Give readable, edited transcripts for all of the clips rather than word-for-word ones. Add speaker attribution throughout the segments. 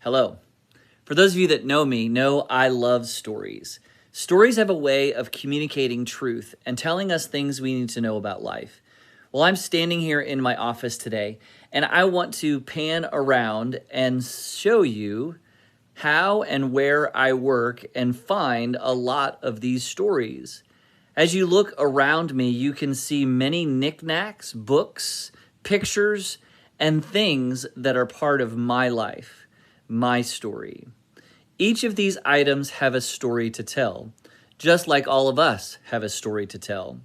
Speaker 1: Hello. For those of you that know me, know I love stories. Stories have a way of communicating truth and telling us things we need to know about life. Well, I'm standing here in my office today, and I want to pan around and show you how and where I work and find a lot of these stories. As you look around me, you can see many knickknacks, books, pictures, and things that are part of my life, my story. Each of these items have a story to tell, just like all of us have a story to tell.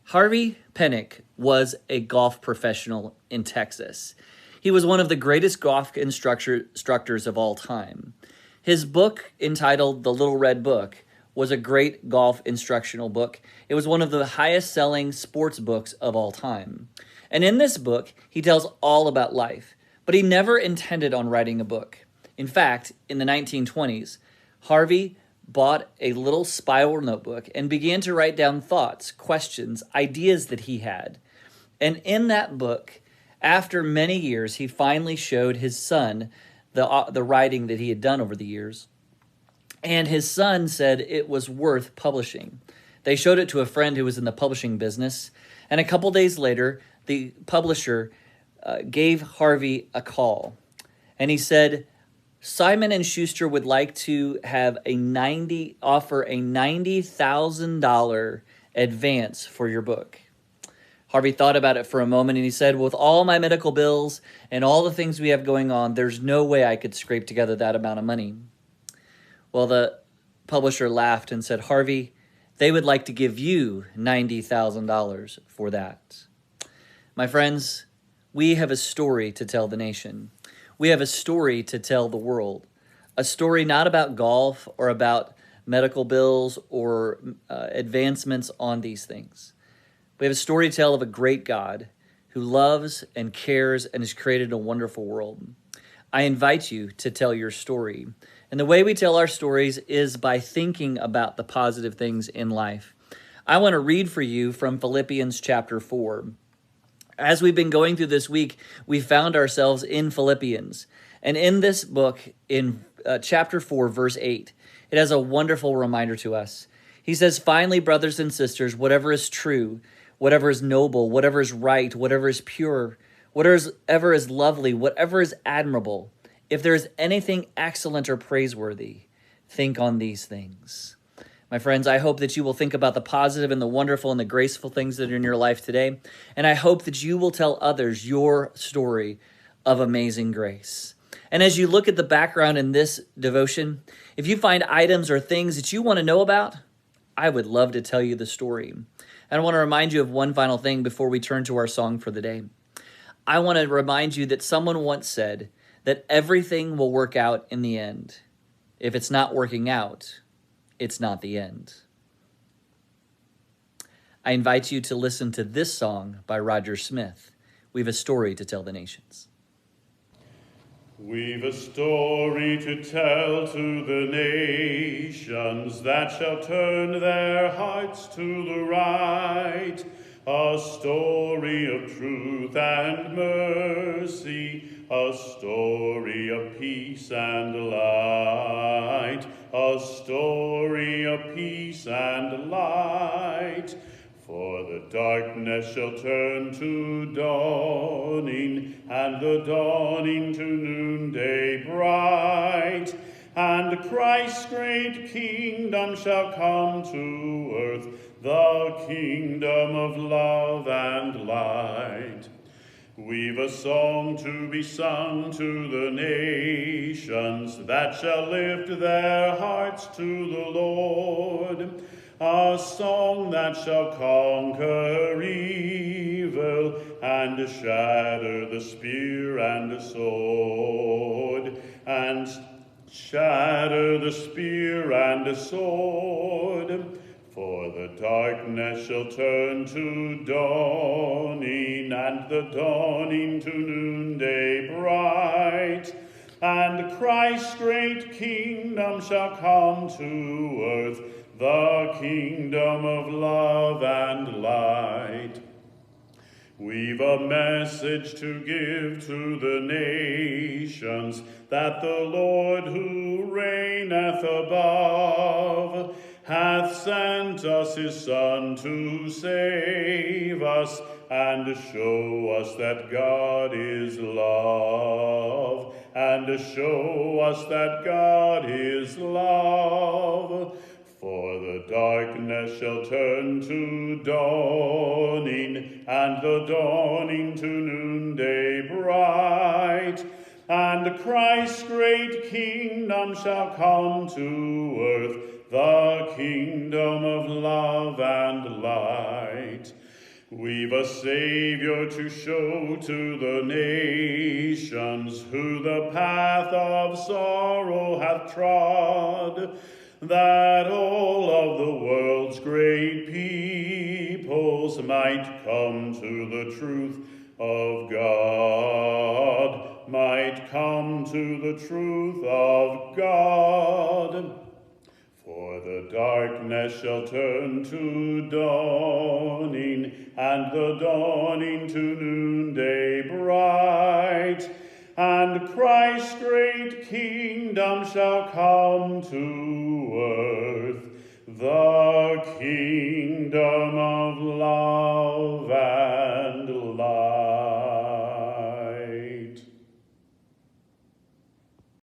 Speaker 1: Harvey Penick was a golf professional in Texas. He was one of the greatest golf instructors of all time. His book, entitled The Little Red Book, was a great golf instructional book. It was one of the highest selling sports books of all time. And in this book, he tells all about life, but he never intended on writing a book. In fact, in the 1920s, Harvey bought a little spiral notebook and began to write down thoughts, questions, ideas that he had. And in that book, after many years, he finally showed his son the writing that he had done over the years. And his son said it was worth publishing. They showed it to a friend who was in the publishing business. And a couple days later, the publisher gave Harvey a call. And he said, Simon & Schuster would like to have offer a $90,000 advance for your book. Harvey thought about it for a moment and he said, with all my medical bills and all the things we have going on, there's no way I could scrape together that amount of money. Well, the publisher laughed and said, Harvey, they would like to give you $90,000 for that. My friends, we have a story to tell the nation. We have a story to tell the world. A story not about golf or about medical bills or advancements on these things. We have a story to tell of a great God who loves and cares and has created a wonderful world. I invite you to tell your story. And the way we tell our stories is by thinking about the positive things in life. I want to read for you from Philippians chapter 4. As we've been going through this week, we found ourselves in Philippians. And in this book, in chapter 4, verse 8, it has a wonderful reminder to us. He says, finally, brothers and sisters, whatever is true, whatever is noble, whatever is right, whatever is pure, whatever is lovely, whatever is admirable, if there is anything excellent or praiseworthy, think on these things. My friends, I hope that you will think about the positive and the wonderful and the graceful things that are in your life today. And I hope that you will tell others your story of amazing grace. And as you look at the background in this devotion, if you find items or things that you want to know about, I would love to tell you the story. And I want to remind you of one final thing before we turn to our song for the day. I want to remind you that someone once said that everything will work out in the end. If it's not working out, it's not the end. I invite you to listen to this song by Roger Smith. We've a story to tell the nations.
Speaker 2: We've a story to tell to the nations that shall turn their hearts to the right. A story of truth and mercy, a story of peace and light, a story of peace and light. For the darkness shall turn to dawning, and the dawning to noonday bright, and Christ's great kingdom shall come to earth, the kingdom of love and light. We've a song to be sung to the nations that shall lift their hearts to the Lord, a song that shall conquer evil and shatter the spear and the sword, and shatter the spear and the sword. For the darkness shall turn to dawning, and the dawning to noonday bright, and Christ's great kingdom shall come to earth, the kingdom of love and light. We've a message to give to the nations, that the Lord who reigneth above hath sent us his Son to save us and show us that God is love, and show us that God is love. For the darkness shall turn to dawning, and the dawning to noonday bright, and Christ's great kingdom shall come to earth, the kingdom of love and light. We've a Savior to show to the nations, who the path of sorrow hath trod, that all of the world's great peoples might come to the truth of God, might come to the truth of God. For the darkness shall turn to dawning, and the dawning to noonday bright, and Christ's great kingdom shall come to earth, the kingdom of love